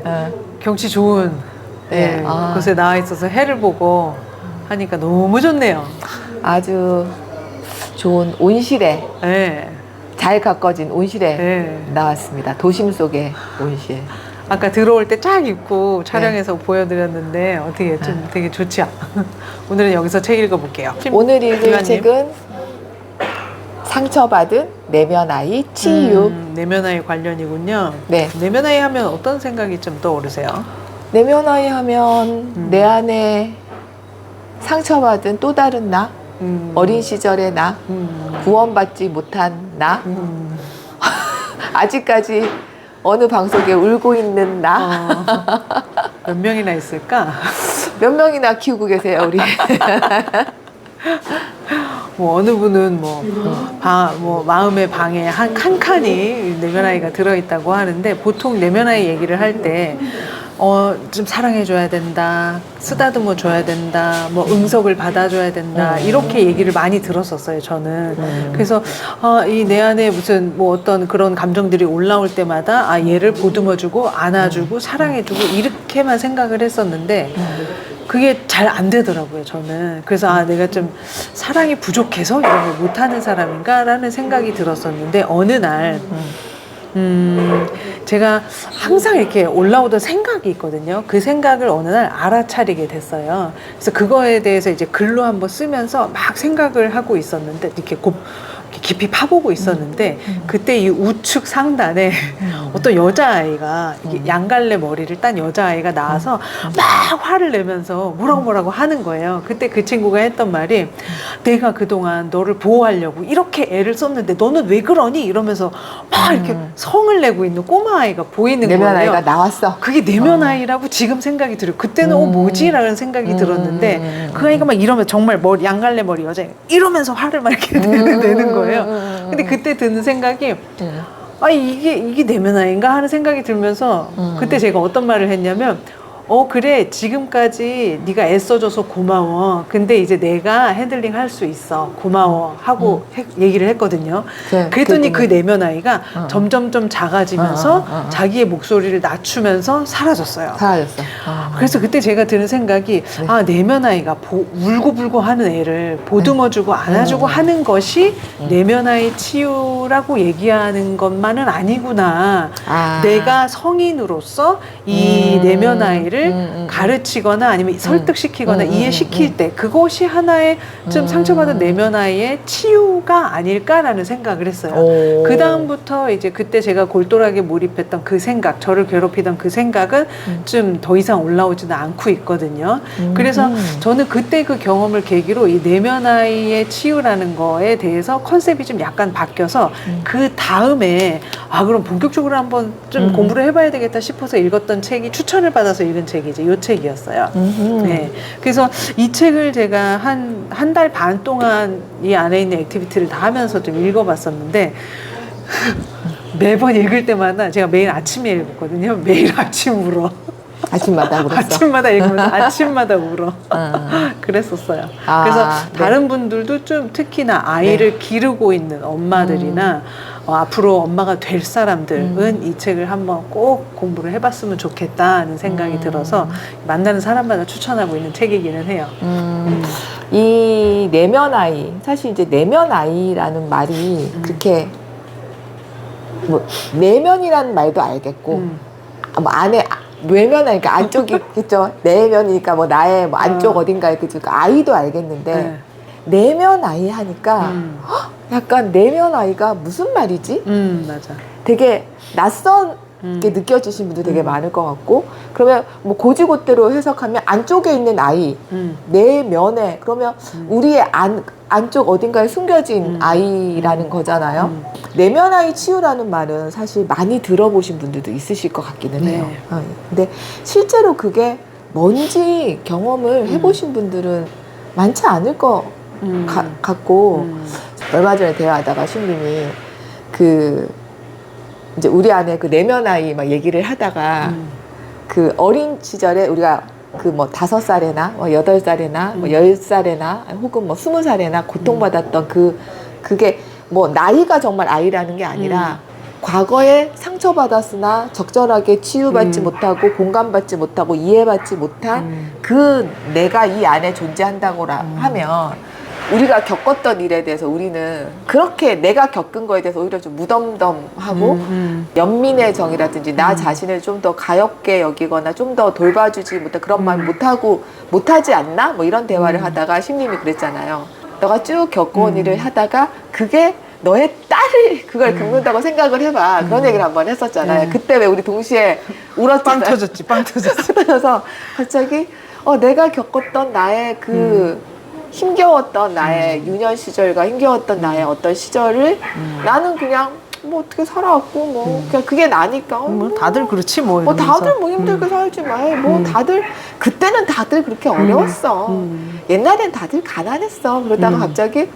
이렇게 경치 좋은 네. 곳에 나와 있어서 해를 보고 하니까 너무 좋네요. 아주 좋은 온실에 네. 잘 가꿔진 온실에 네. 나왔습니다. 도심 속의 온실. 아까 들어올 때 쫙 입고 촬영해서 보여드렸는데 어떻게 좀 되게 좋죠? 오늘은 여기서 책 읽어볼게요. 오늘 읽을 기관님. 책은 상처받은 내면 아이 치유. 내면 아이 관련이군요. 네. 내면 아이 하면 어떤 생각이 좀 떠오르세요? 내면 아이 하면 내 안에 상처받은 또 다른 나, 어린 시절의 나, 구원받지 못한 나, 아직까지 어느 방송에 울고 있는 나. 몇 명이나 있을까? 몇 명이나 키우고 계세요, 우리? 뭐 어느 분은 뭐 마음의 방에 한 칸칸이 내면 아이가 들어있다고 하는데, 보통 내면 아이 얘기를 할 때 좀 사랑해줘야 된다, 쓰다듬어 줘야 된다, 뭐 응석을 받아줘야 된다, 이렇게 얘기를 많이 들었었어요, 저는. 그래서 이 내 안에 무슨 뭐 어떤 그런 감정들이 올라올 때마다 얘를 보듬어주고 안아주고 사랑해주고 이렇게만 생각을 했었는데, 그게 잘 안 되더라고요, 저는. 그래서 내가 좀 사랑이 부족해서 이런 걸 못하는 사람인가 라는 생각이 들었었는데, 어느 날 제가 항상 이렇게 올라오던 생각이 있거든요. 그 생각을 어느 날 알아차리게 됐어요. 그래서 그거에 대해서 이제 글로 한번 쓰면서 막 생각을 하고 있었는데, 이렇게 깊이 파보고 있었는데, 그때 이 우측 상단에 어떤 여자아이가 양갈래 머리를 딴 여자아이가 나와서 막 화를 내면서 뭐라고 하는 거예요. 그때 그 친구가 했던 말이, 내가 그동안 너를 보호하려고 이렇게 애를 썼는데 너는 왜 그러니? 이러면서 막 이렇게 성을 내고 있는 꼬마아이가 보이는 거예요. 내면 아이가 나왔어. 그게 내면 아이라고 지금 생각이 들어요. 그때는 뭐지? 라는 생각이 들었는데, 그 아이가 막 이러면 정말 양갈래 머리 여자애가 이러면서 화를 막 이렇게 내는 거예요. 근데 그때 드는 생각이, 이게 내면 아이인가 하는 생각이 들면서, 그때 제가 어떤 말을 했냐면, 그래, 지금까지 네가 애써줘서 고마워. 근데 이제 내가 핸들링 할 수 있어. 고마워. 하고 얘기를 했거든요. 그랬더니 그 내면 아이가 점점 좀 작아지면서 자기의 목소리를 낮추면서 사라졌어요. 사라졌어. 그래서 그때 제가 드는 생각이, 내면 아이가 울고불고 하는 애를 보듬어주고 안아주고 하는 것이 내면 아이 치유라고 얘기하는 것만은 아니구나. 내가 성인으로서 이 내면 아이를 가르치거나 아니면 설득시키거나 이해시킬 때, 그것이 하나의 좀 상처받은 내면 아이의 치유가 아닐까라는 생각을 했어요. 그 다음부터 이제 그때 제가 골똘하게 몰입했던 그 생각, 저를 괴롭히던 그 생각은 좀 더 이상 올라오지는 않고 있거든요. 그래서 저는 그때 그 경험을 계기로 이 내면 아이의 치유라는 거에 대해서 컨셉이 좀 약간 바뀌어서, 그 다음에 그럼 본격적으로 한번 좀 공부를 해봐야 되겠다 싶어서 읽었던 책이, 추천을 받아서 읽은 책이 이제 이 책이었어요. 네. 그래서 이 책을 제가 한 달 반 동안 이 안에 있는 액티비티를 다 하면서 좀 읽어봤었는데, 매번 읽을 때마다, 제가 매일 아침에 읽었거든요. 매일 아침 울어. 아침마다 울었어. 아침마다 읽으면서 아침마다 울어. 그랬었어요. 그래서 다른 분들도 좀, 특히나 아이를 기르고 있는 엄마들이나 앞으로 엄마가 될 사람들은 이 책을 한번 꼭 공부를 해봤으면 좋겠다는 생각이 들어서 만나는 사람마다 추천하고 있는 책이기는 해요. 이 내면 아이, 사실 이제 내면 아이라는 말이 그렇게 뭐 내면이라는 말도 알겠고, 뭐 안에 외면 아이니까 안쪽이겠죠. 내면이니까 뭐 나의 뭐 안쪽 어딘가에 그 아이도 알겠는데, 내면 아이 하니까 약간 내면 아이가 무슨 말이지? 맞아. 되게 낯선게 느껴지신 분들 되게 많을 것 같고, 그러면 뭐 고지고대로 해석하면 안쪽에 있는 아이, 내면에, 그러면 우리의 안쪽 어딘가에 숨겨진 아이라는 거잖아요. 내면 아이 치유라는 말은 사실 많이 들어보신 분들도 있으실 것 같기는 해요. 근데 실제로 그게 뭔지 경험을 해보신 분들은 많지 않을 것 같고, 얼마 전에 대화하다가 신님이 이제 우리 안에 그 내면 아이 막 얘기를 하다가, 그 어린 시절에 우리가 그 뭐 5살이나 뭐 8살이나 뭐 10살이나 혹은 뭐 20살이나 고통받았던 그게 뭐 나이가 정말 아이라는 게 아니라 과거에 상처받았으나 적절하게 치유받지 못하고 공감받지 못하고 이해받지 못한 그 내가 이 안에 존재한다고 하면 우리가 겪었던 일에 대해서 우리는 그렇게 내가 겪은 거에 대해서 오히려 좀 무덤덤하고 연민의 정이라든지 나 자신을 좀 더 가엽게 여기거나 좀 더 돌봐주지 못해 그런 말 못하지 않나? 뭐 이런 대화를 하다가 심님이 그랬잖아요. 너가 쭉 겪어온 일을 하다가 그게 너의 딸이 그걸 겪는다고 생각을 해봐. 그런 얘기를 한번 했었잖아요. 그때 왜 우리 동시에 울었잖아요. 빵 터졌지, 빵 터졌어. 그래서 갑자기 내가 겪었던 나의 그 힘겨웠던 나의 유년 시절과 힘겨웠던 나의 어떤 시절을 나는 그냥 뭐 어떻게 살아왔고 뭐 그냥 그게 나니까 뭐 다들 그렇지 뭐. 뭐 이러면서. 다들 뭐 힘들게 살지 뭐 다들 그때는 다들 그렇게 어려웠어. 옛날엔 다들 가난했어. 그러다가 갑자기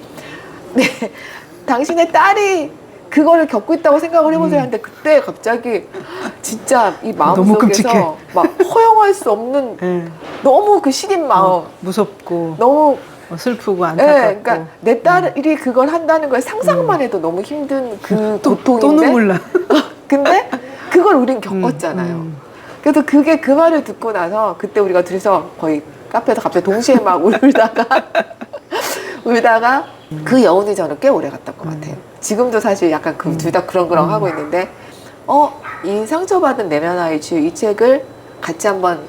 네 당신의 딸이 그거를 겪고 있다고 생각을 해보세요 하는데 그때 갑자기 진짜 이 너무 끔찍해. 마음속에서 막 허용할 수 없는 예. 너무 그 시린 마음 무섭고 너무 슬프고 예, 안타깝고. 그러니까 내 딸이 그걸 한다는 걸 상상만 해도 너무 힘든 그 또 고통인데 눈물 나. 근데 그걸 우린 겪었잖아요. 그래서 그게 그 말을 듣고 나서 그때 우리가 둘이서 거의 카페에서 갑자기 동시에 막 울다가 그 여운이 저는 꽤 오래 갔던 것 같아요. 지금도 사실 약간 그 둘 다 그렁그렁 하고 있는데 이 상처받은 내면아이 치유 이 책을 같이 한번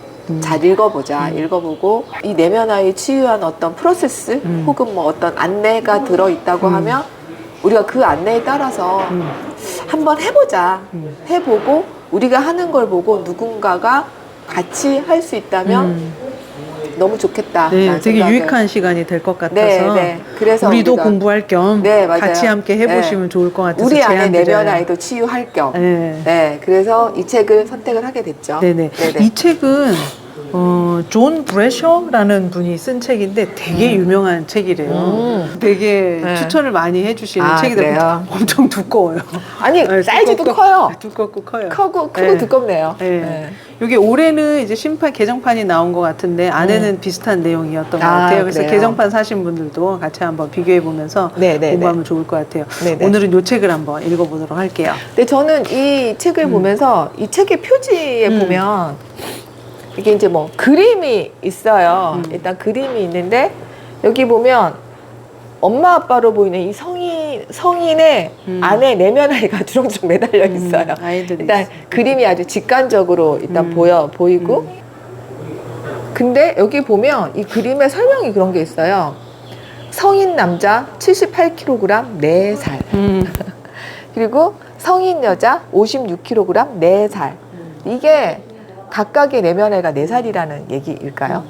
잘 읽어보자. 읽어보고 이 내면아이 치유한 어떤 프로세스 혹은 뭐 어떤 안내가 들어있다고 하면 우리가 그 안내에 따라서 한번 해보자. 해보고 우리가 하는 걸 보고 누군가가 같이 할 수 있다면 너무 좋겠다. 네, 되게 유익한 시간이 될 것 같아서. 네. 그래서 우리도 우리가 공부할 겸 네, 맞아요. 같이 함께 해보시면 좋을 것 같아서 우리 안에 제안드려요. 내면아이도 치유할 겸. 네. 네, 그래서 이 책을 선택을 하게 됐죠. 네네. 이 책은 존 브래셔라는 분이 쓴 책인데 되게 유명한 책이래요. 되게 네. 추천을 많이 해주시는 책이다. 그래요? 엄청 두꺼워요. 아니, 네, 사이즈도 커요. 두껍고 커요. 크고 네. 두껍네요. 네. 네. 이게 올해는 이제 개정판이 나온 것 같은데 안에는 비슷한 내용이었던 것 같아요. 그래서 그래요? 개정판 사신 분들도 같이 한번 비교해 보면서 공부하면 좋을 것 같아요. 네네. 오늘은 이 책을 한번 읽어보도록 할게요. 근데 저는 이 책을 보면서 이 책의 표지에 보면 이게 이제 뭐 그림이 있어요. 일단 그림이 있는데 여기 보면 엄마 아빠로 보이는 이 성인의 안에 내면아이가 주렁주렁 매달려 있어요. 아이들이 일단 있어요. 그림이 아주 직관적으로 일단 보이고 근데 여기 보면 이 그림의 설명이 그런 게 있어요. 성인 남자 78kg 4살 그리고 성인 여자 56kg 4살 이게 각각의 내면아이가 4살이라는 얘기일까요?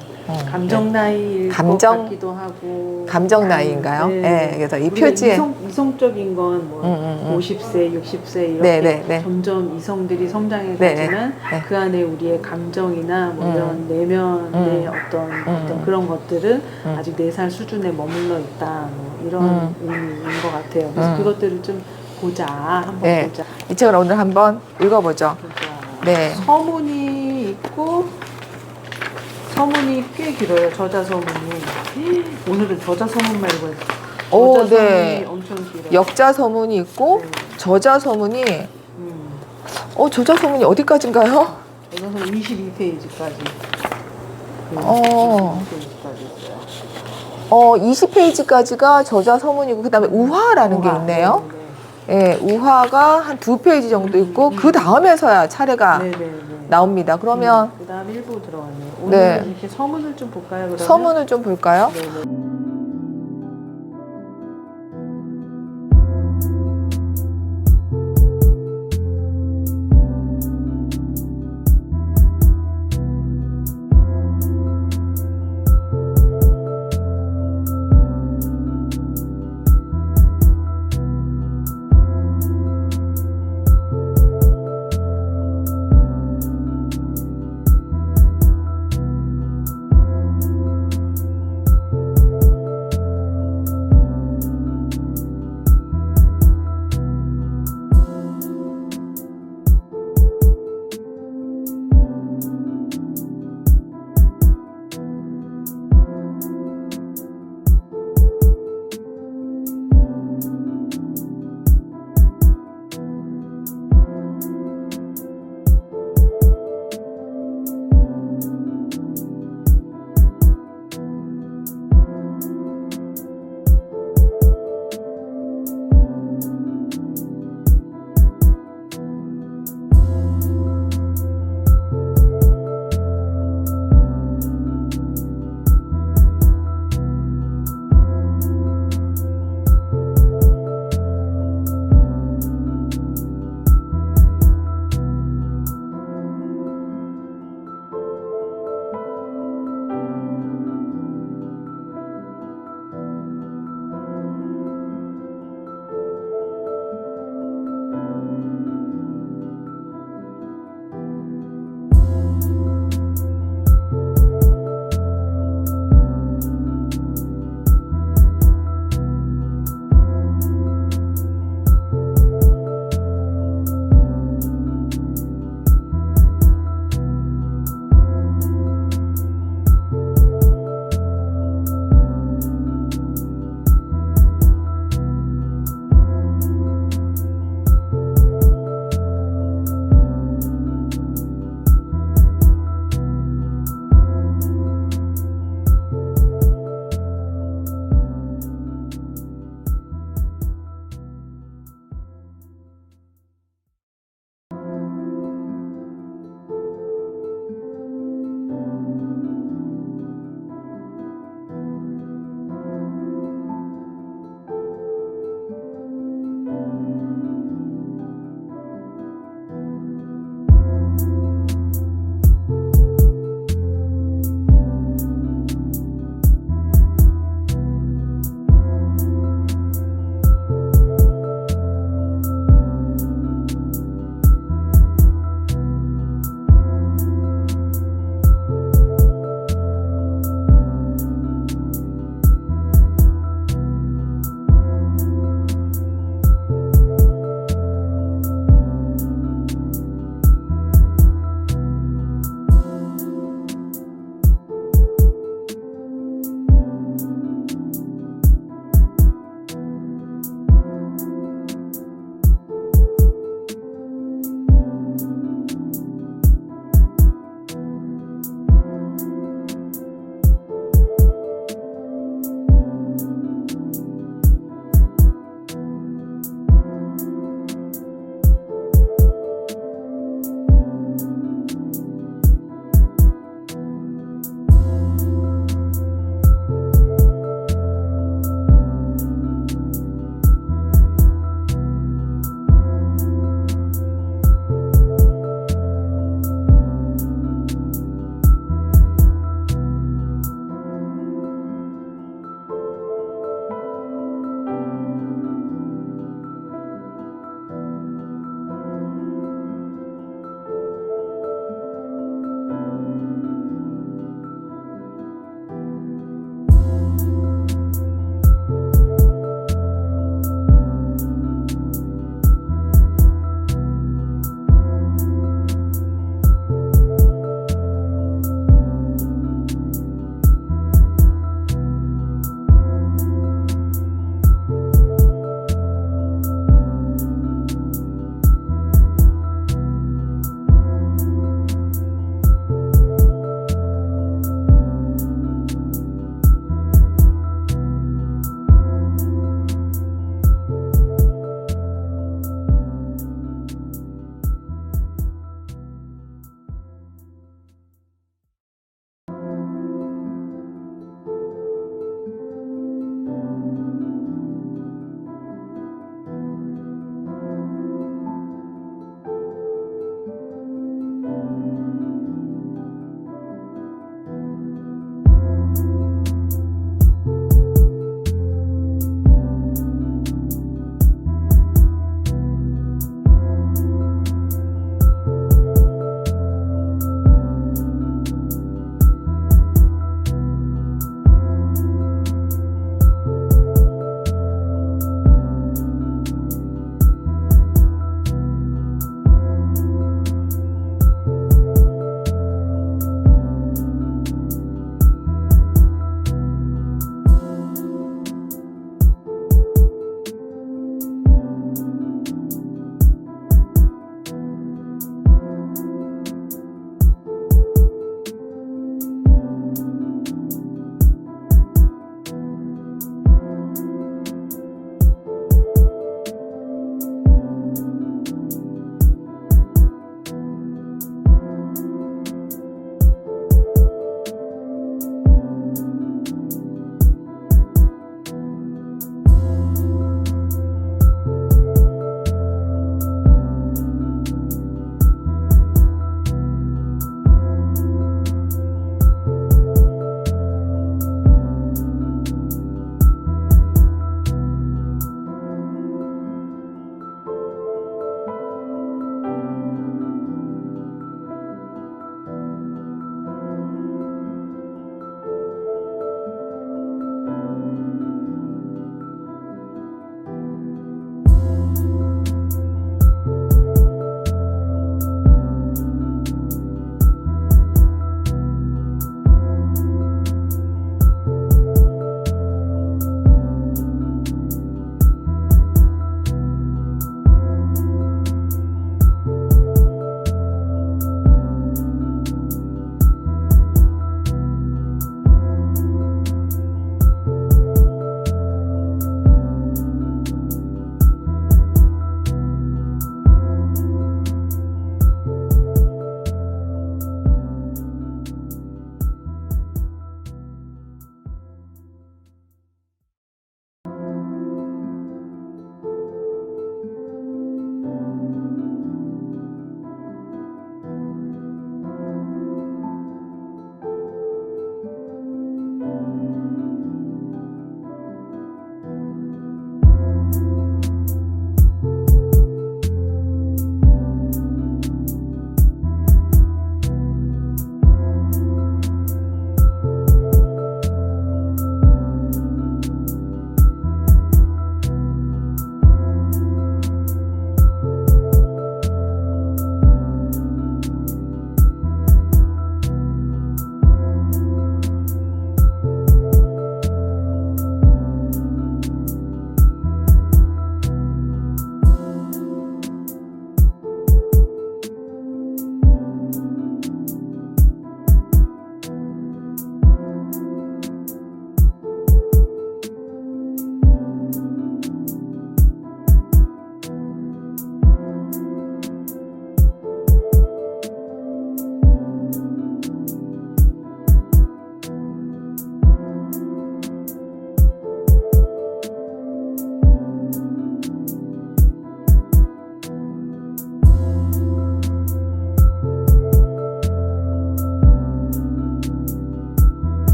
감정 나이일 감정- 것 같기도 하고 감정 나이인가요? 네. 네, 그래서 이 우리가 표지에 이성적인 건 뭐 50세, 60세 이렇게 네. 점점 이성들이 성장해 네, 가지만 네. 그 안에 우리의 감정이나 뭐 이런 내면의 어떤 그런 것들은 아직 4살 수준에 머물러 있다 뭐 이런 의미인 것 같아요. 그래서 그것들을 좀 보자, 한번 네. 보자. 이 책을 오늘 한번 읽어보죠. 보자. 네. 서문이 있고 서문이 꽤 길어요. 저자 서문이. 오늘은 저자 서문만 읽어요. 오, 저자 서문이 네. 엄청 길어요. 역자 서문이 있고 네. 저자 서문이 음. 저자 서문이 어디까지인가요? 저자 서문 22페이지까지. 어. 22페이지까지 있어요. 20페이지까지가 저자 서문이고 그다음에 우화라는 게 있네요. 예, 우화가 한 2페이지 정도 있고 그 다음에서야 차례가 네네네. 나옵니다. 그러면 그다음 일부 들어갔네요. 네. 오늘 이렇게 서문을 좀 볼까요? 그러면? 서문을 좀 볼까요? 네네.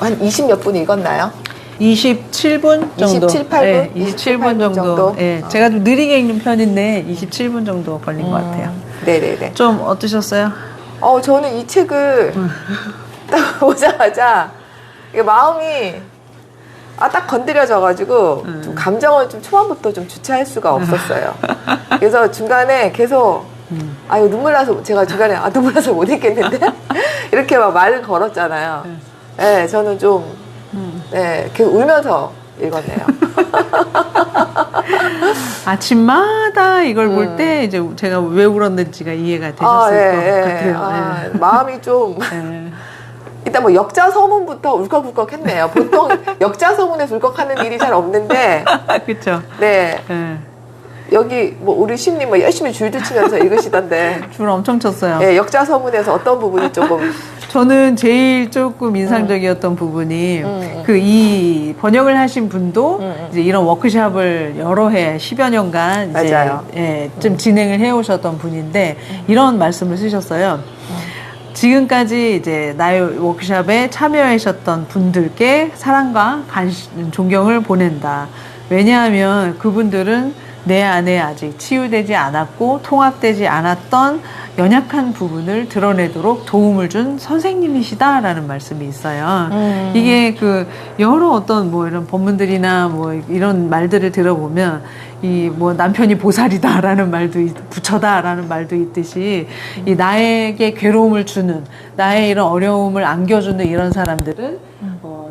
한 20 몇 분 읽었나요? 27분 정도. 27, 8분? 네, 27분 정도. 네, 제가 좀 느리게 읽는 편인데 27분 정도 걸린 것 같아요. 네네네. 좀 어떠셨어요? 저는 이 책을 딱 보자마자 이게 마음이 딱 건드려져가지고 좀 감정을 좀 초반부터 좀 주체할 수가 없었어요. 그래서 중간에 계속 이거 눈물 나서 제가 중간에 눈물 나서 못 읽겠는데 이렇게 막 말을 걸었잖아요. 네, 저는 좀 계속 울면서 읽었네요. 아침마다 이걸 볼 때 이제 제가 왜 울었는지가 이해가 되셨을 것 같아요. 마음이 좀 일단 뭐 역자 서문부터 울컥울컥했네요. 보통 역자 서문에서 울컥하는 일이 잘 없는데, 그렇죠. 네. 여기 뭐 우리 신님 뭐 열심히 줄도 치면서 읽으시던데 줄 엄청 쳤어요. 네, 역자 서문에서 어떤 부분이 조금 저는 제일 조금 인상적이었던 부분이 그 이 번역을 하신 분도 이제 이런 워크숍을 여러 해 10여 년간 이제 좀 진행을 해 오셨던 분인데 이런 말씀을 쓰셨어요. 지금까지 이제 나의 워크숍에 참여하셨던 분들께 사랑과 관심, 존경을 보낸다. 왜냐하면 그분들은 내 안에 아직 치유되지 않았고 통합되지 않았던 연약한 부분을 드러내도록 도움을 준 선생님이시다라는 말씀이 있어요. 이게 그 여러 어떤 뭐 이런 법문들이나 뭐 이런 말들을 들어보면 이 뭐 남편이 보살이다라는 말도 부처다라는 말도 있듯이 이 나에게 괴로움을 주는 나의 이런 어려움을 안겨주는 이런 사람들은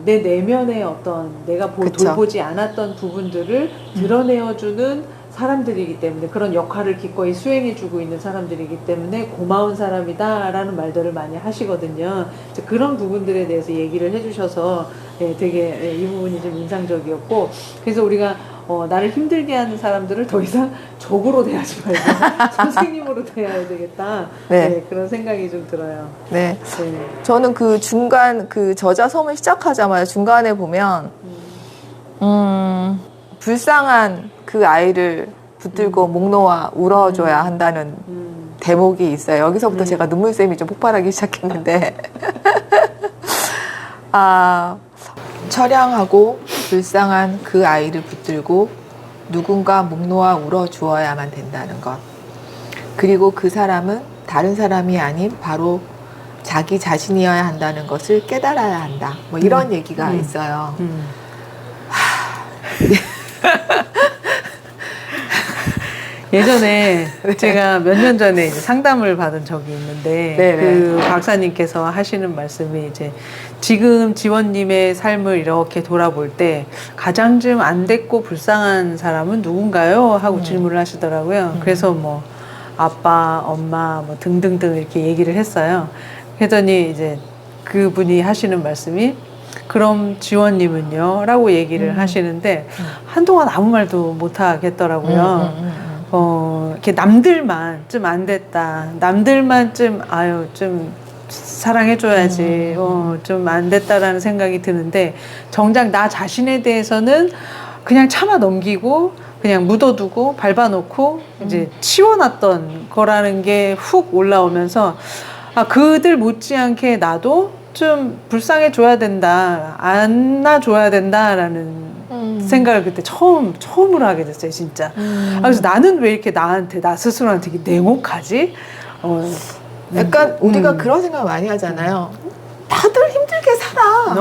내 내면의 어떤 내가 그쵸. 돌보지 않았던 부분들을 드러내어주는 사람들이기 때문에 그런 역할을 기꺼이 수행해주고 있는 사람들이기 때문에 고마운 사람이다라는 말들을 많이 하시거든요. 이제 그런 부분들에 대해서 얘기를 해주셔서 되게 이 부분이 좀 인상적이었고 그래서 우리가 나를 힘들게 하는 사람들을 더 이상 적으로 대하지 말고 선생님으로 대해야 되겠다. 네. 그런 생각이 좀 들어요. 네. 네. 저는 그 중간 그 저자서문 시작하자마자 중간에 보면 불쌍한 그 아이를 붙들고 목 놓아 울어줘야 한다는 대목이 있어요. 여기서부터 제가 눈물샘이 좀 폭발하기 시작했는데 처량하고 불쌍한 그 아이를 붙들고 누군가 목 놓아 울어주어야만 된다는 것. 그리고 그 사람은 다른 사람이 아닌 바로 자기 자신이어야 한다는 것을 깨달아야 한다. 뭐 이런 얘기가 있어요. 예전에 제가 몇 년 전에 이제 상담을 받은 적이 있는데 네네. 그 박사님께서 하시는 말씀이 이제 지금 지원님의 삶을 이렇게 돌아볼 때 가장 좀 안 됐고 불쌍한 사람은 누군가요? 하고 질문을 하시더라고요. 그래서 뭐 아빠, 엄마 뭐 등등등 이렇게 얘기를 했어요. 그랬더니 이제 그분이 하시는 말씀이 그럼 지원님은요? 라고 얘기를 하시는데 한동안 아무 말도 못 하겠더라고요. 이렇게 남들만 좀 안 됐다. 남들만 좀, 좀 사랑해줘야지. 좀 안 됐다라는 생각이 드는데, 정작 나 자신에 대해서는 그냥 참아 넘기고, 그냥 묻어두고, 밟아놓고, 이제 치워놨던 거라는 게 훅 올라오면서, 그들 못지않게 나도 좀 불쌍해줘야 된다. 안아줘야 된다라는 생각을 그때 처음으로 하게 됐어요, 진짜. 그래서 나는 왜 이렇게 나 스스로한테 되게 냉혹하지? 약간 우리가 그런 생각 많이 하잖아요. 다들 힘들게 살아.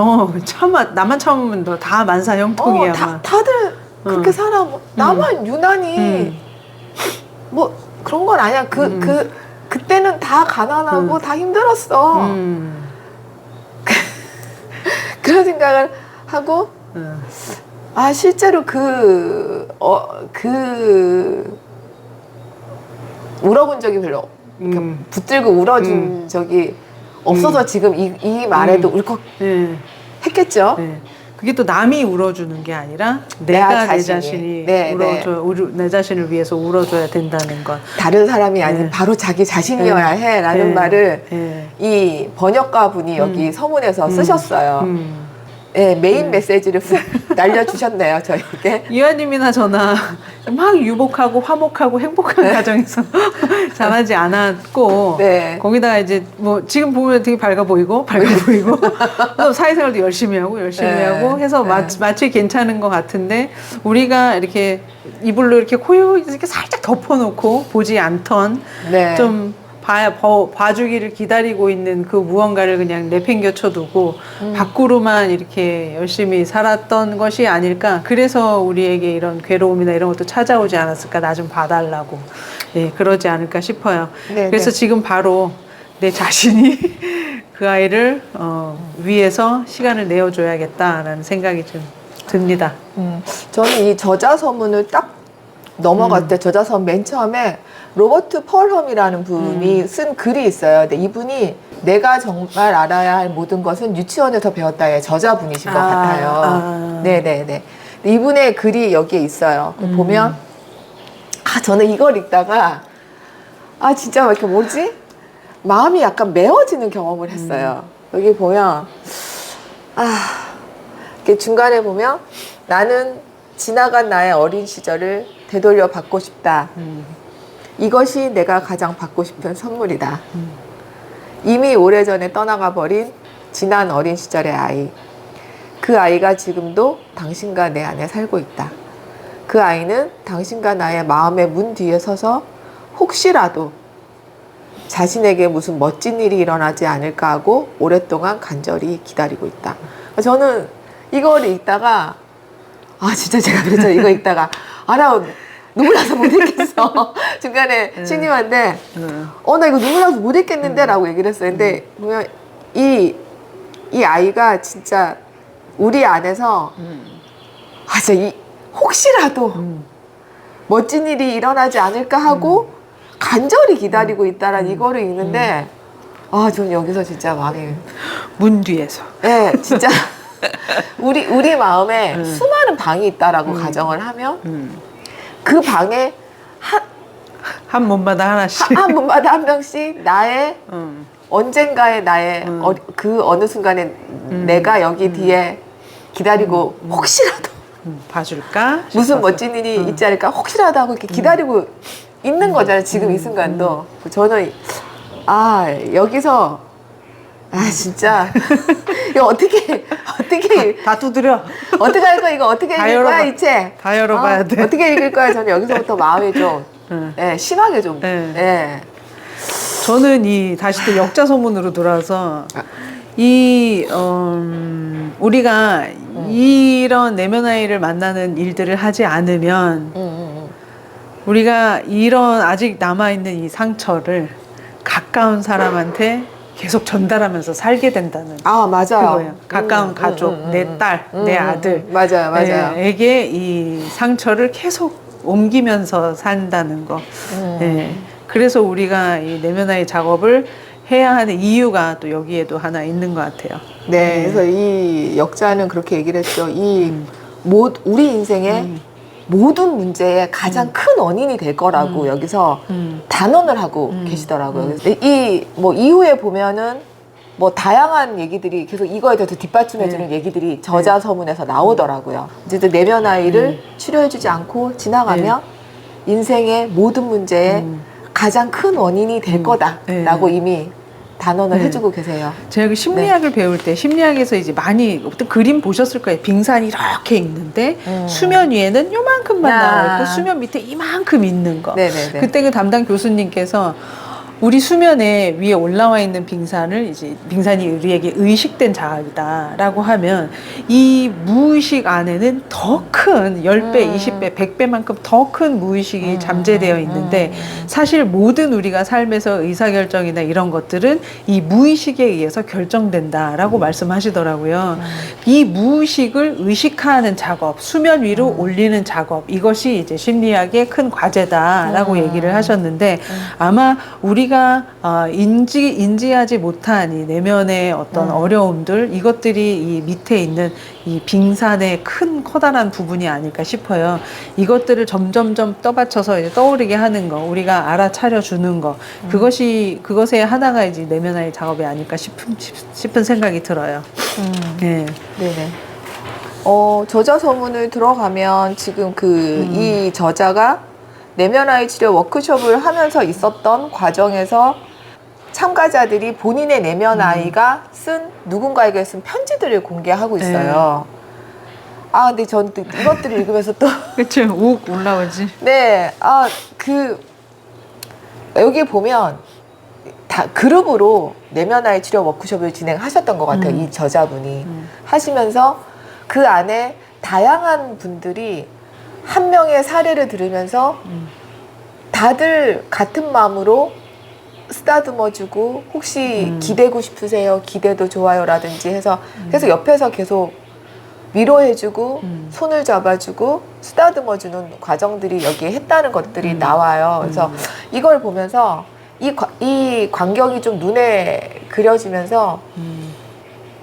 나만 참으면 너 다 만사형통이야. 다들 그렇게 살아. 뭐, 나만 유난히 뭐 그런 건 아니야. 그때는 다 가난하고 다 힘들었어. 그런 생각을 하고 실제로 울어본 적이 별로 붙들고 울어준 적이 없어서 지금 이 말에도 울컥 했겠죠. 네. 그게 또 남이 울어주는 게 아니라 내가 내 자신이 내 자신을 위해서 울어줘야 된다는 것. 다른 사람이 아닌 바로 자기 자신이어야 해라는 말을 이 번역가 분이 여기 서문에서 쓰셨어요. 메인 메시지를 훅 날려주셨네요, 저에게. 이화님이나 저나 막 유복하고 화목하고 행복한 가정에서 자라지 않았고, 거기다가 이제 뭐 지금 보면 되게 밝아 보이고, 또 사회생활도 열심히 하고 해서 마치 괜찮은 것 같은데, 우리가 이렇게 이불로 이렇게 코요 이렇게 살짝 덮어놓고 보지 않던 좀 봐주기를 기다리고 있는 그 무언가를 그냥 내팽겨쳐두고 밖으로만 이렇게 열심히 살았던 것이 아닐까. 그래서 우리에게 이런 괴로움이나 이런 것도 찾아오지 않았을까. 나 좀 봐달라고. 그러지 않을까 싶어요. 그래서 지금 바로 내 자신이 그 아이를 위해서 시간을 내어줘야겠다라는 생각이 좀 듭니다. 저는 이 저자서문을 딱 넘어갈 때 저자서문 맨 처음에 로버트 펄럼이라는 분이 쓴 글이 있어요. 근데 이분이 내가 정말 알아야 할 모든 것은 유치원에서 배웠다의 저자분이신 것 같아요. 네네네. 이분의 글이 여기에 있어요. 보면 저는 이걸 읽다가 진짜 왜 이렇게 뭐지? 마음이 약간 메어지는 경험을 했어요. 여기 보면 이렇게 중간에 보면 나는 지나간 나의 어린 시절을 되돌려 받고 싶다. 이것이 내가 가장 받고 싶은 선물이다. 이미 오래전에 떠나가 버린 지난 어린 시절의 아이. 그 아이가 지금도 당신과 내 안에 살고 있다. 그 아이는 당신과 나의 마음의 문 뒤에 서서 혹시라도 자신에게 무슨 멋진 일이 일어나지 않을까 하고 오랫동안 간절히 기다리고 있다. 저는 이걸 읽다가 진짜 제가 그랬죠. 이거 읽다가 나 눈물 나서 못 읽겠어. 중간에 신님한테 나 이거 눈물 나서 못 읽겠는데 라고 얘기를 했어요. 근데 보면 이 아이가 진짜 우리 안에서 아, 진짜 혹시라도 멋진 일이 일어나지 않을까 하고 간절히 기다리고 있다란 이거를 읽는데 아, 저는 여기서 진짜 마음이 문 뒤에서. 네, 진짜 우리 마음에 수많은 방이 있다라고 가정을 하면 그 방에 한 몸마다 하나씩. 한 분마다 한 명씩 나의 언젠가의 나의 그 어느 순간에 내가 여기 뒤에 기다리고 혹시라도 봐줄까? 무슨 싶어서. 멋진 일이 있지 않을까 혹시라도 하고 이렇게 기다리고 있는 거잖아요. 지금 이 순간도. 저는 아, 여기서 아, 진짜 이거 어떻게 다 두드려. 어떻게 할 거야? 이거 어떻게 다 읽을 거야? 열어봐. 이 책? 다 열어봐야 돼. 어떻게 읽을 거야? 저는 여기서부터 마음이 좀 예, 심하게 좀 네. 예. 저는 다시 또 역자 소문으로 돌아서 우리가 이런 내면 아이를 만나는 일들을 하지 않으면 우리가 이런 아직 남아있는 이 상처를 가까운 사람한테 계속 전달하면서 살게 된다는 아, 맞아요. 그거예요. 가까운 가족, 내 딸, 내 아들, 맞아요. 에게 이 상처를 계속 옮기면서 산다는 거. 예. 그래서 우리가 이 내면화의 작업을 해야 하는 이유가 또 여기에도 하나 있는 것 같아요. 네, 그래서 이 역자는 그렇게 얘기를 했죠. 우리 인생의 모든 문제의 가장 큰 원인이 될 거라고 여기서 단언을 하고 계시더라고요. 그래서 뭐 이후에 보면은 뭐 다양한 얘기들이 계속 이거에 대해서 뒷받침해주는 얘기들이 저자 서문에서 나오더라고요. 어쨌든 내면 아이를 치료해주지 않고 지나가면 인생의 모든 문제의 가장 큰 원인이 될 거다라고 이미 단언을 해주고 계세요. 제가 그 심리학을 배울 때 심리학에서 이제 많이 어떤 그림 보셨을 거예요. 빙산이 이렇게 있는데 수면 위에는 요만큼만 나와 있고 수면 밑에 이만큼 있는 거. 네네네. 그때 그 담당 교수님께서 우리 수면에 위에 올라와 있는 빙산을 이제 빙산이 우리에게 의식된 자아이다라고 하면 이 무의식 안에는 더 큰 10배, 20배, 100배만큼 더 큰 무의식이 잠재되어 있는데 사실 모든 우리가 삶에서 의사결정이나 이런 것들은 이 무의식에 의해서 결정된다라고 말씀하시더라고요. 이 무의식을 의식화하는 작업, 수면 위로 올리는 작업, 이것이 이제 심리학의 큰 과제다라고 얘기를 하셨는데 아마 우리가 인지하지 못한 이 내면의 어떤 어려움들, 이것들이 이 밑에 있는 이 빙산의 큰 커다란 부분이 아닐까 싶어요. 이것들을 점점점 떠받쳐서 이제 떠오르게 하는 거, 우리가 알아차려 주는 거, 그것의 하나가 이제 내면의 작업이 아닐까 싶은 생각이 들어요. 네. 네네. 저자 서문을 들어가면 지금 이 저자가 내면아이 치료 워크숍을 하면서 있었던 과정에서 참가자들이 본인의 내면아이가 누군가에게 쓴 편지들을 공개하고 있어요. 아, 근데 전 또 이것들을 읽으면서 또. 그쵸, 욱 올라오지. 네, 여기 보면 다 그룹으로 내면아이 치료 워크숍을 진행하셨던 것 같아요. 이 저자분이. 하시면서 그 안에 다양한 분들이 한 명의 사례를 들으면서 다들 같은 마음으로 쓰다듬어주고 혹시 기대고 싶으세요? 기대도 좋아요 라든지 해서 계속 옆에서 계속 위로해주고 손을 잡아주고 쓰다듬어주는 과정들이 여기에 했다는 것들이 나와요. 그래서 이걸 보면서 이 광경이 좀 눈에 그려지면서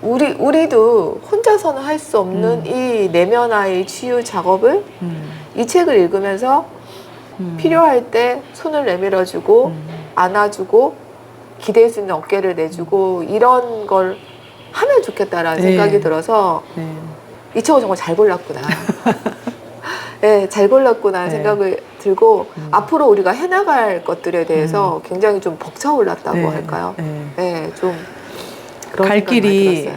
우리도 혼자서는 할 수 없는 이 내면아이 치유 작업을 이 책을 읽으면서 필요할 때 손을 내밀어주고 안아주고 기댈 수 있는 어깨를 내주고 이런 걸 하면 좋겠다라는 생각이 들어서 이 책을 정말 잘 골랐구나. 네, 잘 골랐구나 생각을 들고 앞으로 우리가 해나갈 것들에 대해서 굉장히 좀 벅차올랐다고 할까요? 네, 좀 갈 길이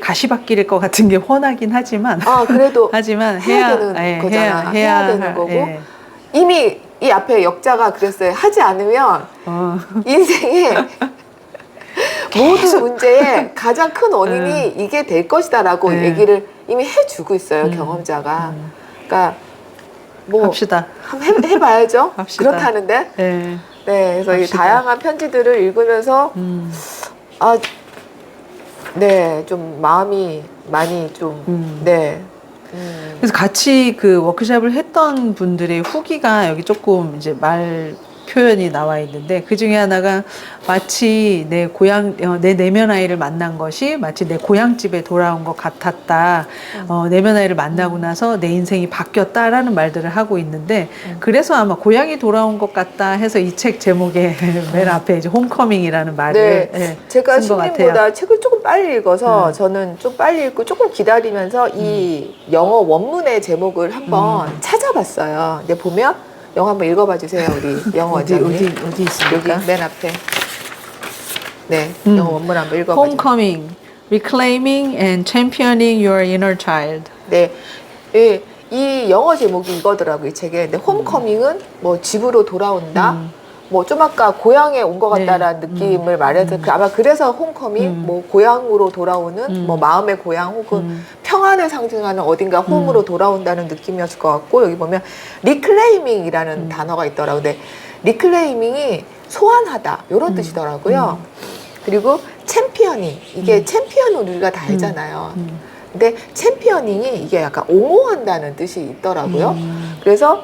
가시밭길일 것 같은 게 훤하긴 하지만 그래도 하지만 해야 되는 거잖아. 해야 되는 거고 이미 이 앞에 역자가 그랬어요. 하지 않으면 인생의 모든 문제의 가장 큰 원인이 이게 될 것이다라고 얘기를 이미 해주고 있어요. 경험자가. 그러니까 뭐 합시다. 한번 해봐야죠. 합시다. 그렇다는데. 네. 그래서 이 합시다. 다양한 편지들을 읽으면서 네, 좀 마음이 많이 좀, 네. 그래서 같이 그 워크숍을 했던 분들의 후기가 여기 조금 이제 말 표현이 나와 있는데 그 중에 하나가 마치 내 내 내면 아이를 만난 것이 마치 내 고향집에 돌아온 것 같았다. 내면 아이를 만나고 나서 내 인생이 바뀌었다라는 말들을 하고 있는데 그래서 아마 고향이 돌아온 것 같다 해서 이 책 제목에 맨 앞에 이제 홈커밍이라는 말을 네, 제가 쓴것 같아요. 신님보다 책을 조금 빨리 읽어서 저는 좀 빨리 읽고 조금 기다리면서 이 영어 원문의 제목을 한번 찾아봤어요. 근데 보면 영어 한번 읽어봐 주세요, 우리 영어 어디 원장님. 어디 있습니까? 여기 맨 앞에. 네, 영어 원문 한번 읽어봐 주세요. Homecoming, reclaiming and championing your inner child. 네, 예, 이 영어 제목이 이거더라고요, 이 책에. 근데 홈커밍은 뭐 집으로 돌아온다. 뭐 좀 아까 고향에 온 것 같다라는 느낌을 말해서 아마 그래서 홈커밍, 뭐 고향으로 돌아오는 뭐 마음의 고향 혹은 평안을 상징하는 어딘가 홈으로 돌아온다는 느낌이었을 것 같고 여기 보면 리클레이밍이라는 단어가 있더라고요. 근데 리클레이밍이 소환하다 이런 뜻이더라고요. 그리고 챔피어닝 이게 챔피언을 우리가 다 알잖아요. 근데 챔피어닝이 이게 약간 옹호한다는 뜻이 있더라고요. 그래서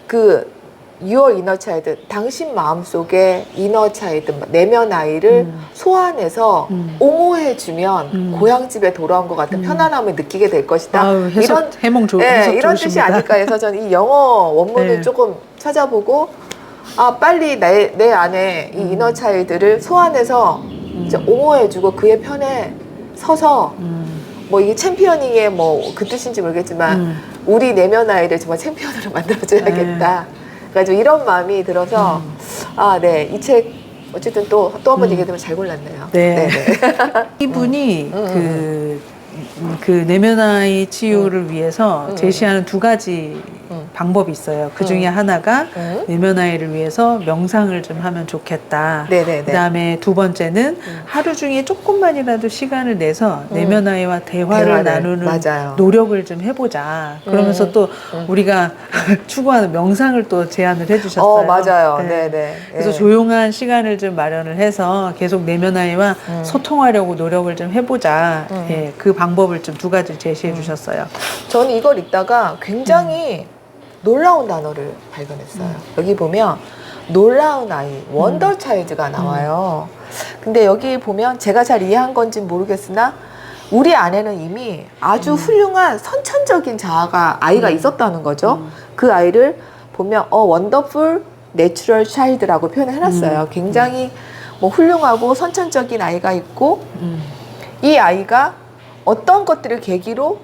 그 Your inner child, 당신 마음속에 inner child, 내면 아이를 소환해서 옹호해주면 고향집에 돌아온 것 같은 편안함을 느끼게 될 것이다. 아유, 해몽 이런 뜻이 좋으십니다. 아닐까 해서 저는 이 영어 원문을 네. 조금 찾아보고 아 빨리 내 안에 이 inner child를 소환해서 이제 옹호해주고 그의 편에 서서 뭐 이게 챔피어닝의 뭐 그 뜻인지 모르겠지만 우리 내면 아이를 정말 챔피언으로 만들어줘야겠다. 그래가지고 이런 마음이 들어서 아, 네, 이 책 어쨌든 또 한 번 얘기해 드리면 잘 골랐네요. 네. 네네. 이분이 그 내면 아이 치유를 위해서 제시하는 두 가지 방법이 있어요. 그 중에 하나가 내면 아이를 위해서 명상을 좀 하면 좋겠다. 네네네. 그다음에 두 번째는 하루 중에 조금만이라도 시간을 내서 내면 아이와 대화를 나누는 맞아요. 노력을 좀 해보자. 그러면서 또 우리가 추구하는 명상을 또 제안을 해주셨어요. 맞아요. 네. 네네. 그래서 네. 조용한 시간을 좀 마련을 해서 계속 내면 아이와 소통하려고 노력을 좀 해보자. 예, 그 방법을 좀 두 가지 제시해 주셨어요. 저는 이걸 읽다가 굉장히 놀라운 단어를 발견했어요. 여기 보면 놀라운 아이, 원더 차일드가 나와요. 근데 여기 보면 제가 잘 이해한 건지는 모르겠으나 우리 안에는 이미 아주 훌륭한 선천적인 아이가 있었다는 거죠. 그 아이를 보면 wonderful natural child라고 표현을 해놨어요. 굉장히 뭐 훌륭하고 선천적인 아이가 있고 이 아이가 어떤 것들을 계기로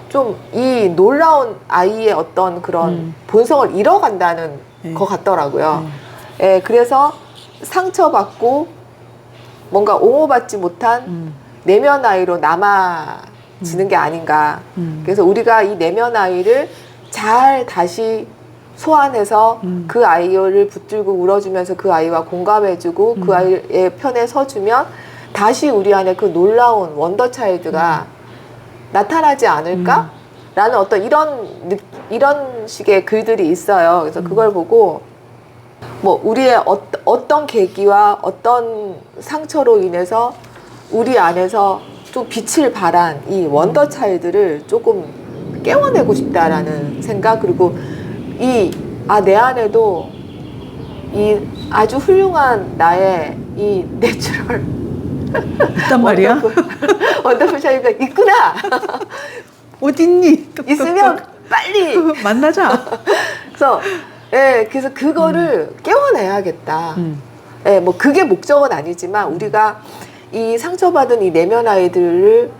좀 이 놀라운 아이의 어떤 그런 본성을 잃어간다는 것 같더라고요. 예, 그래서 상처받고 뭔가 옹호받지 못한 내면 아이로 남아지는 게 아닌가. 그래서 우리가 이 내면 아이를 잘 다시 소환해서 그 아이를 붙들고 울어주면서 그 아이와 공감해주고 그 아이의 편에 서주면 다시 우리 안에 그 놀라운 원더 차일드가 나타나지 않을까? 라는 어떤 이런 식의 글들이 있어요. 그래서 그걸 보고 뭐 우리의 어떤 계기와 어떤 상처로 인해서 우리 안에서 좀 빛을 발한 이 원더 차일드를 조금 깨워내고 싶다라는 생각, 그리고 내 안에도 이 아주 훌륭한 나의 이 내추럴 있단 말이야? 원더풀 차일드가 있구나. 어딨니? 있으면 빨리 만나자. 그래서 그거를 깨워내야겠다. 뭐 그게 목적은 아니지만 우리가 이 상처받은 이 내면 아이들을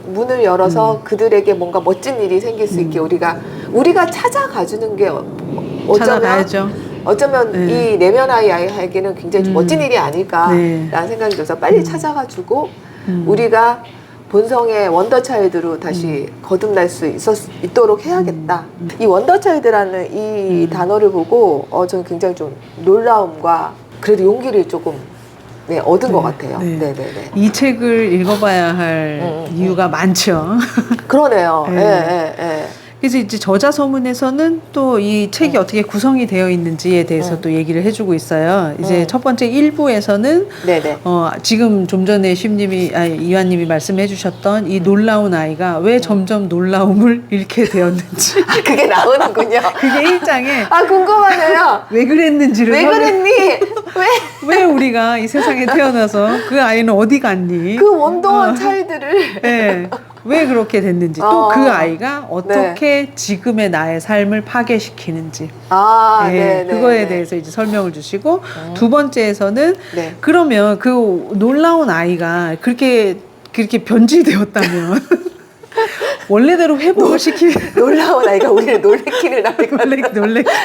문을 열어서 그들에게 뭔가 멋진 일이 생길 수 있게 우리가 찾아가주는 게 어쩌면 이 내면 아이에게는 굉장히 좀 멋진 일이 아닐까라는 생각이 들어서 빨리 찾아가주고 우리가 본성의 원더차일드로 다시 거듭날 수 있도록 해야겠다. 이 원더차일드라는 이 단어를 보고 저는 굉장히 좀 놀라움과 그래도 용기를 조금 얻은 것 같아요. 네네네. 이 책을 읽어봐야 할 이유가 많죠. 그러네요. 네. 그래서 이제 저자 서문에서는 또 이 책이 어떻게 구성이 되어 있는지에 대해서 또 얘기를 해주고 있어요. 이제 첫 번째 1부에서는 네네. 지금 좀 전에 이완님이 말씀해 주셨던 이 놀라운 아이가 왜 점점 놀라움을 잃게 되었는지 그게 나오는군요. 그게 1장에 아, 궁금하네요. 왜 그랬는지를 왜 그랬니? 왜 우리가 이 세상에 태어나서 그 아이는 어디 갔니? 그 원더한 차이들을. 네. 왜 그렇게 됐는지 또 그 아이가 어떻게 지금의 나의 삶을 파괴시키는지 네, 그거에 대해서 이제 설명을 주시고 두 번째에서는 네. 그러면 그 놀라운 아이가 그렇게 변질되었다면 원래대로 회복을 놀라운 아이가 우리를 놀래키는 아이가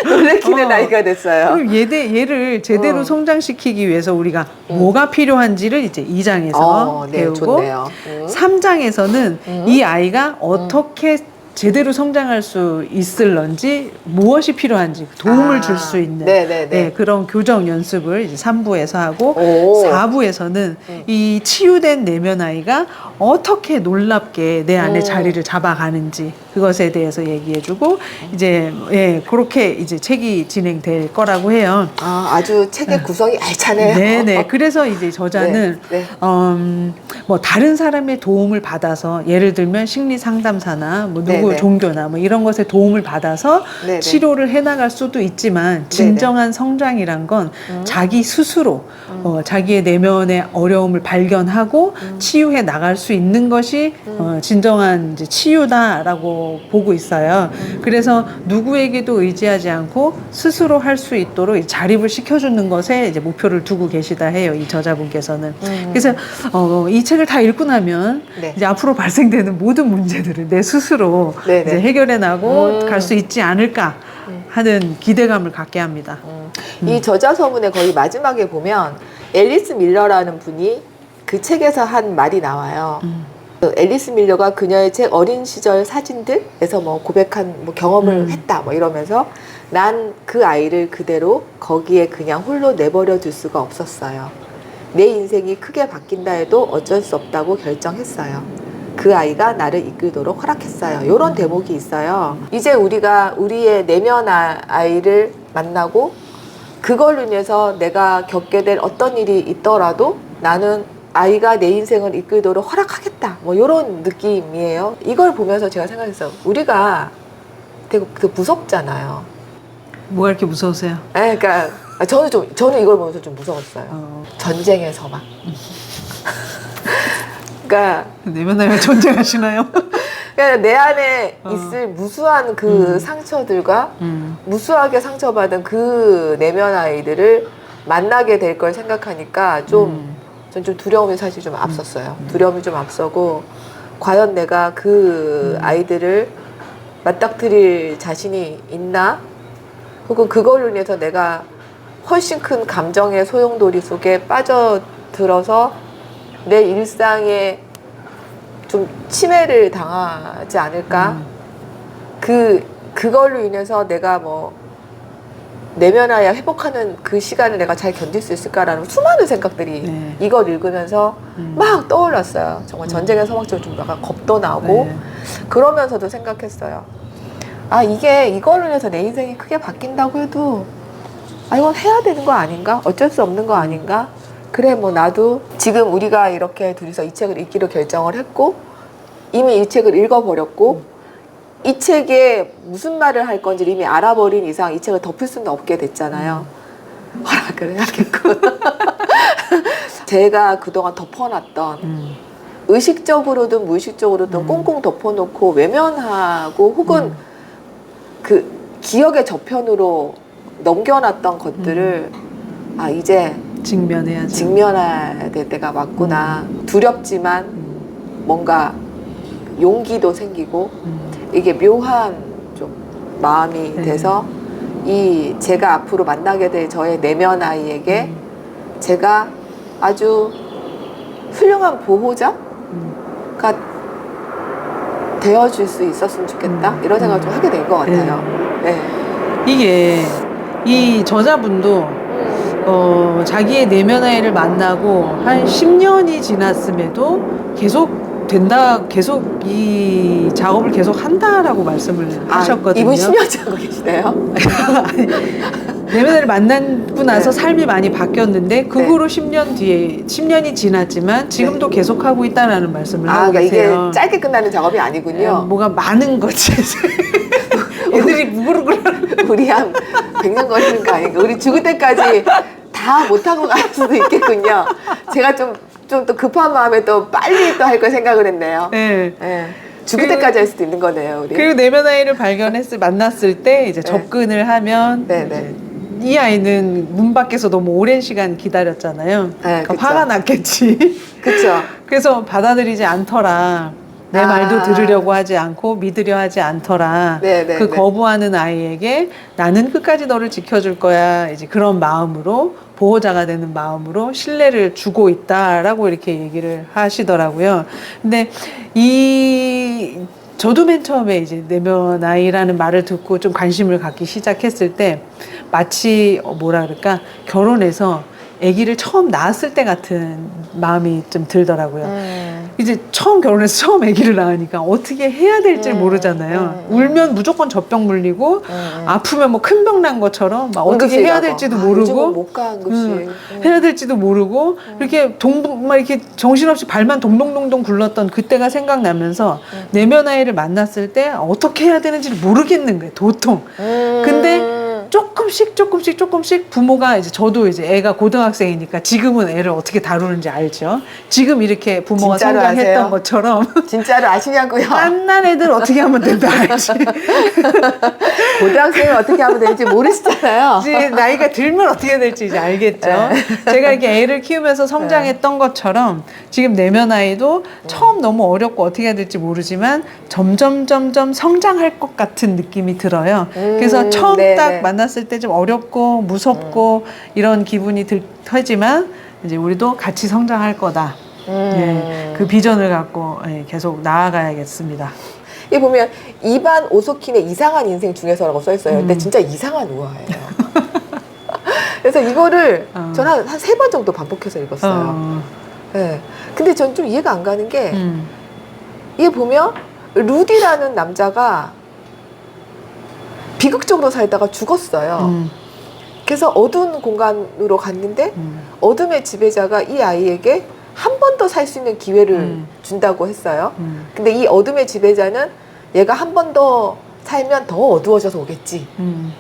놀래키는 아이가 됐어요. 그럼 얘를 제대로 성장시키기 위해서 우리가 뭐가 필요한지를 이제 2장에서 네, 배우고 좋네요. 3장에서는 이 아이가 어떻게 제대로 성장할 수 있을런지 무엇이 필요한지 도움을 줄 수 있는 그런 교정 연습을 이제 3부에서 하고 4부에서는 이 치유된 내면 아이가 어떻게 놀랍게 내 안에 자리를 잡아가는지 그것에 대해서 얘기해주고 이제 그렇게 이제 책이 진행될 거라고 해요. 아주 책의 구성이 알차네요. 네네. 그래서 이제 저자는 뭐 다른 사람의 도움을 받아서 예를 들면 심리 상담사나 뭐 누구 종교나 뭐 이런 것에 도움을 받아서 치료를 해나갈 수도 있지만 진정한 성장이란 건 자기 스스로 자기의 내면의 어려움을 발견하고 치유해 나갈 수 있는 것이 진정한 이제 치유다라고 보고 있어요. 그래서 누구에게도 의지하지 않고 스스로 할 수 있도록 자립을 시켜주는 것에 이제 목표를 두고 계시다 해요. 이 저자분께서는. 그래서 이 책을 다 읽고 나면 이제 앞으로 발생되는 모든 문제들을 내 스스로 이제 해결해 나고 갈 수 있지 않을까 하는 기대감을 갖게 합니다. 이 저자 서문의 거의 마지막에 보면 앨리스 밀러라는 분이 그 책에서 한 말이 나와요. 앨리스 밀러가 그녀의 책 어린 시절 사진들에서 뭐 고백한 뭐 경험을 했다 뭐 이러면서 난 그 아이를 그대로 거기에 그냥 홀로 내버려 둘 수가 없었어요. 내 인생이 크게 바뀐다 해도 어쩔 수 없다고 결정했어요. 그 아이가 나를 이끌도록 허락했어요. 이런 대목이 있어요. 이제 우리가 우리의 내면 아이를 만나고 그걸로 인해서 내가 겪게 될 어떤 일이 있더라도 나는 아이가 내 인생을 이끌도록 허락하겠다. 뭐 이런 느낌이에요. 이걸 보면서 제가 생각했어요. 우리가 되게 무섭잖아요. 뭐가 이렇게 무서우세요? 그러니까 저는 이걸 보면서 좀 무서웠어요. 전쟁에서 막. 그러니까 내면 아이가 전쟁하시나요? 그러니까 내 안에 있을 무수한 그 상처들과 무수하게 상처받은 그 내면 아이들을 만나게 될 걸 생각하니까 전 좀 두려움이 사실 좀 앞섰어요. 두려움이 좀 앞서고 과연 내가 그 아이들을 맞닥뜨릴 자신이 있나? 혹은 그걸로 인해서 내가 훨씬 큰 감정의 소용돌이 속에 빠져들어서 내 일상에 좀 침해를 당하지 않을까? 그걸로 인해서 내가 뭐 내면아야 회복하는 그 시간을 내가 잘 견딜 수 있을까라는 수많은 생각들이 이걸 읽으면서 막 떠올랐어요. 정말 전쟁의 서막처럼 좀 약간 겁도 나고 그러면서도 생각했어요. 이걸로 인해서 내 인생이 크게 바뀐다고 해도 이건 해야 되는 거 아닌가? 어쩔 수 없는 거 아닌가? 그래 뭐 나도 지금 우리가 이렇게 둘이서 이 책을 읽기로 결정을 했고 이미 이 책을 읽어버렸고 이 책에 무슨 말을 할 건지 이미 알아버린 이상 이 책을 덮을 수는 없게 됐잖아요. 허락을 해야겠고 제가 그동안 덮어놨던 의식적으로든 무의식적으로든 꽁꽁 덮어놓고 외면하고 혹은 그 기억의 저편으로 넘겨놨던 것들을 이제 직면해야 될 때가 왔구나. 두렵지만 뭔가 용기도 생기고 이게 묘한 좀 마음이 돼서 제가 앞으로 만나게 될 저의 내면 아이에게 제가 아주 훌륭한 보호자가 되어줄 수 있었으면 좋겠다 이런 생각을 좀 하게 된 것 같아요. 이게 이 저자분도 자기의 내면 아이를 만나고 한 10년이 지났음에도 계속 된다, 계속 이 작업을 계속 한다라고 말씀을 하셨거든요. 이분 10년째 하고 계시네요. 내면을 만나고 나서 삶이 많이 바뀌었는데 그 후로 10년 뒤에 10년이 지났지만 지금도 계속 하고 있다라는 말씀을 하고 그러니까 계세요. 이게 짧게 끝나는 작업이 아니군요. 뭐가 많은 거지. 애들이 무그르그르. 우리 한 100년 걸리는 거 아닌가? 우리 죽을 때까지 다 못하고 갈 수도 있겠군요. 제가 좀 또 급한 마음에 또 빨리 또 할 걸 생각을 했네요. 네. 네. 죽을 때까지 할 수도 있는 거네요, 우리. 그리고 내면 아이를 만났을 때 이제 접근을 하면 네. 이제 이 아이는 문 밖에서 너무 오랜 시간 기다렸잖아요. 그러니까 그쵸. 화가 났겠지. 그렇죠. 그래서 받아들이지 않더라. 내 말도 들으려고 하지 않고 믿으려 하지 않더라. 그 거부하는 아이에게 나는 끝까지 너를 지켜줄 거야. 이제 그런 마음으로 보호자가 되는 마음으로 신뢰를 주고 있다라고 이렇게 얘기를 하시더라고요. 근데 저도 맨 처음에 이제 내면 아이라는 말을 듣고 좀 관심을 갖기 시작했을 때 마치 뭐라 그럴까 결혼해서 아기를 처음 낳았을 때 같은 마음이 좀 들더라고요. 이제 처음 결혼해서 처음 아기를 낳으니까 어떻게 해야 될지 모르잖아요. 울면 무조건 젖병 물리고 아프면 뭐 큰 병 난 것처럼 막 어떻게 해야 될지도 모르고 못 가, 응급실. 해야 될지도 모르고 이렇게 막 이렇게 정신없이 발만 동동동동 굴렀던 그때가 생각나면서 내면 아이를 만났을 때 어떻게 해야 되는지를 모르겠는 거예요. 도통. 근데 조금씩 부모가 이제 저도 이제 애가 고등학생이니까 지금은 애를 어떻게 다루는지 알죠. 지금 이렇게 부모가 성장했던 아세요? 것처럼 진짜로 아시냐고요? 갓난 애들 어떻게 하면 된다 알지. 고등학생을 어떻게 하면 될지 모르시잖아요. 이제 나이가 들면 어떻게 될지 이제 알겠죠. 제가 이렇게 애를 키우면서 성장했던 것처럼 지금 내면 아이도 처음 너무 어렵고 어떻게 해야 될지 모르지만 점점 성장할 것 같은 느낌이 들어요. 그래서 처음 딱 만났을 때 좀 어렵고 무섭고 이런 기분이 들지만 이제 우리도 같이 성장할 거다. 그 비전을 갖고 계속 나아가야겠습니다. 이 보면 이반 오소킨의 이상한 인생 중에서라고 써 있어요. 근데 진짜 이상한 우화예요. 그래서 이거를 저는 한 3번 정도 반복해서 읽었어요. 네. 근데 전 좀 이해가 안 가는 게 이게 보면 루디라는 남자가 비극적으로 살다가 죽었어요. 그래서 어두운 공간으로 갔는데 어둠의 지배자가 이 아이에게 한 번 더 살 수 있는 기회를 준다고 했어요. 근데 이 어둠의 지배자는 얘가 한 번 더 살면 더 어두워져서 오겠지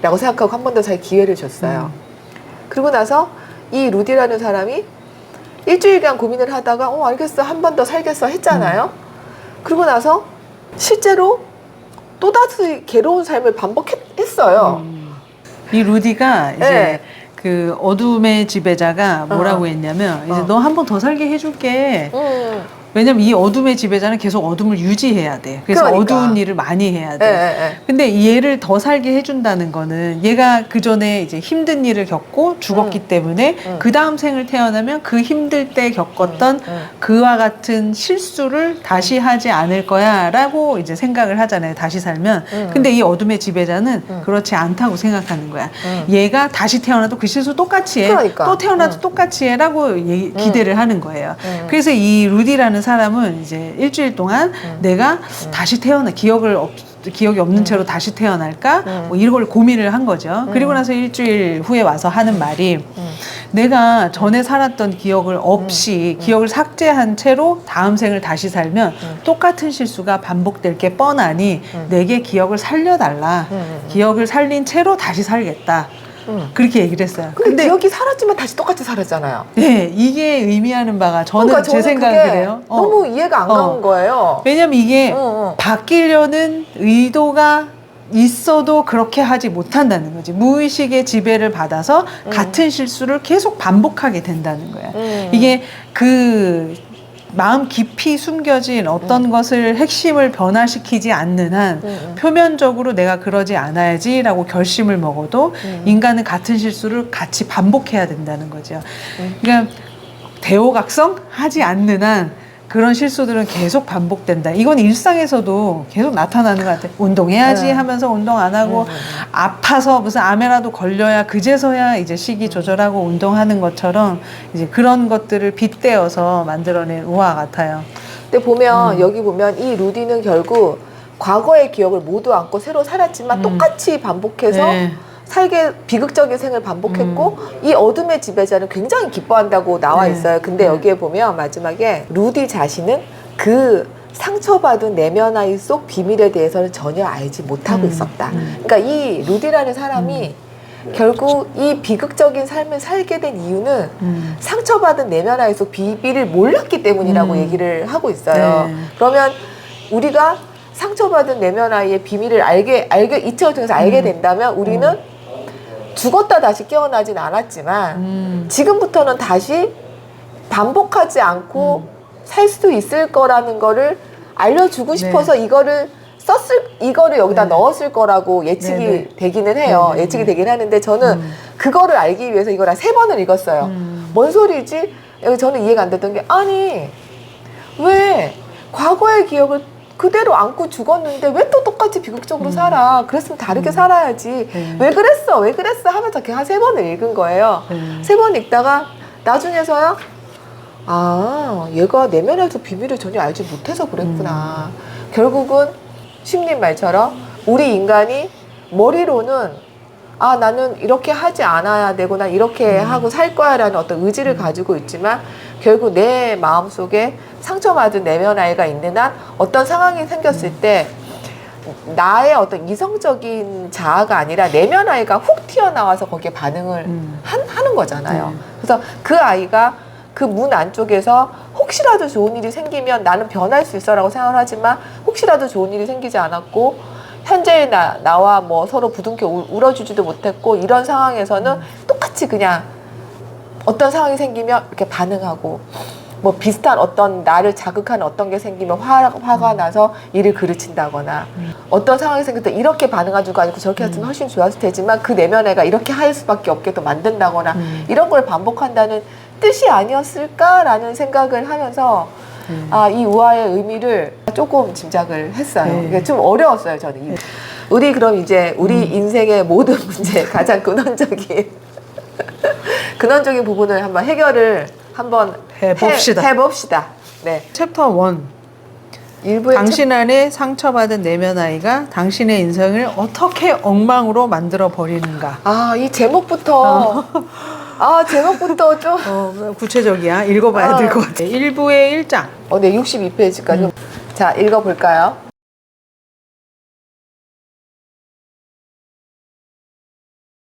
라고 생각하고 한 번 더 살 기회를 줬어요. 그리고 나서 이 루디라는 사람이 일주일간 고민을 하다가 알겠어, 한 번 더 살겠어 했잖아요. 그리고 나서 실제로 또다시 괴로운 삶을 반복했어요. 이 루디가 이제 그 어둠의 지배자가 뭐라고 했냐면 이제 너 한 번 더 살게 해줄게. 왜냐면 이 어둠의 지배자는 계속 어둠을 유지해야 돼. 그래서 그러니까. 어두운 일을 많이 해야 돼. 근데 얘를 더 살게 해준다는 거는 얘가 그 전에 이제 힘든 일을 겪고 죽었기 때문에 그 다음 생을 태어나면 그 힘들 때 겪었던 그와 같은 실수를 다시 하지 않을 거야 라고 이제 생각을 하잖아요. 다시 살면. 근데 이 어둠의 지배자는 그렇지 않다고 생각하는 거야. 얘가 다시 태어나도 그 실수 똑같이 해. 그러니까. 또 태어나도 똑같이 해 라고 기대를 하는 거예요. 그래서 이 루디라는 사람은 이제 일주일 동안 내가 다시 기억이 없는 채로 다시 태어날까? 뭐 이런 걸 고민을 한 거죠. 그리고 나서 일주일 후에 와서 하는 말이 내가 전에 살았던 기억을 없이 기억을 삭제한 채로 다음 생을 다시 살면 똑같은 실수가 반복될 게 뻔하니 내게 기억을 살려달라. 기억을 살린 채로 다시 살겠다. 그렇게 얘기를 했어요. 근데 기억이 살았지만 다시 똑같이 살았잖아요. 네, 이게 의미하는 바가 저는 그러니까 제 생각은 그래요. 너무 이해가 안 가는 거예요. 왜냐면 이게 바뀌려는 의도가 있어도 그렇게 하지 못한다는 거지. 무의식의 지배를 받아서 같은 실수를 계속 반복하게 된다는 거야. 이게 그 마음 깊이 숨겨진 어떤 것을 핵심을 변화시키지 않는 한 표면적으로 내가 그러지 않아야지라고 결심을 먹어도 인간은 같은 실수를 같이 반복해야 된다는 거죠. 그러니까 대호각성 하지 않는 한 그런 실수들은 계속 반복된다. 이건 일상에서도 계속 나타나는 것 같아요. 운동해야지 하면서 운동 안 하고 아파서 무슨 암에라도 걸려야 그제서야 이제 식이 조절하고 운동하는 것처럼 이제 그런 것들을 빗대어서 만들어낸 우화 같아요. 근데 보면 여기 보면 이 루디는 결국 과거의 기억을 모두 안고 새로 살았지만 똑같이 반복해서 네. 살게 비극적인 생을 반복했고 이 어둠의 지배자는 굉장히 기뻐한다고 나와 네. 있어요. 근데 여기에 보면 마지막에 루디 자신은 그 상처받은 내면 아이 속 비밀에 대해서는 전혀 알지 못하고 있었다. 그러니까 이 루디라는 사람이 결국 이 비극적인 삶을 살게 된 이유는 상처받은 내면 아이 속 비밀을 몰랐기 때문이라고 얘기를 하고 있어요. 네. 그러면 우리가 상처받은 내면 아이의 비밀을 이 책을 통해서 알게 된다면 우리는 죽었다 다시 깨어나진 않았지만 지금부터는 다시 반복하지 않고 살 수도 있을 거라는 거를 알려주고 싶어서 이거를 여기다 네. 넣었을 거라고 예측이 네, 네. 되기는 해요. 네, 네, 예측이 네. 되긴 하는데 저는 그거를 알기 위해서 이걸 한 3번을 읽었어요. 뭔 소리지? 여기 저는 이해가 안 됐던 게 아니 왜 과거의 기억을 그대로 안고 죽었는데 왜 또 똑같이 비극적으로 살아? 그랬으면 다르게 살아야지. 네. 왜 그랬어? 왜 그랬어? 하면서 그냥 한 3번을 읽은 거예요. 3번 읽다가 나중에서야 아 얘가 내면에서 비밀을 전혀 알지 못해서 그랬구나. 결국은 심님 말처럼 우리 인간이 머리로는 아 나는 이렇게 하지 않아야 되고 난 이렇게 하고 살 거야 라는 어떤 의지를 가지고 있지만 결국 내 마음속에 상처받은 내면 아이가 있는 한 어떤 상황이 생겼을 때 나의 어떤 이성적인 자아가 아니라 내면 아이가 훅 튀어나와서 거기에 반응을 하는 거잖아요. 그래서 그 아이가 그 문 안쪽에서 혹시라도 좋은 일이 생기면 나는 변할 수 있어 라고 생각을 하지만 혹시라도 좋은 일이 생기지 않았고 현재의 나와 뭐 서로 부둥켜 울어주지도 못했고 이런 상황에서는 똑같이 그냥 어떤 상황이 생기면 이렇게 반응하고 뭐 비슷한 어떤 나를 자극하는 어떤 게 생기면 화가 나서 이를 그르친다거나 어떤 상황이 생길 때 이렇게 반응하지가 아니고 저렇게 했으면 훨씬 좋았을 테지만 그 내면애가 이렇게 할 수밖에 없게 또 만든다거나 이런 걸 반복한다는 뜻이 아니었을까라는 생각을 하면서 아, 이 우화의 의미를 조금 짐작을 했어요. 네. 이게 좀 어려웠어요, 저는. 우리 그럼 이제 우리 인생의 모든 문제 가장 근원적인 부분을 한번 해결을 한번 해봅시다. 해봅시다. 네. 챕터 1. 일부의 당신 안에 상처받은 내면 아이가 당신의 인생을 어떻게 엉망으로 만들어 버리는가. 이 제목부터 제목부터 좀 구체적이야. 읽어봐야 될 것 같아. 1부의 1장. 네, 62페이지까지 자, 읽어볼까요?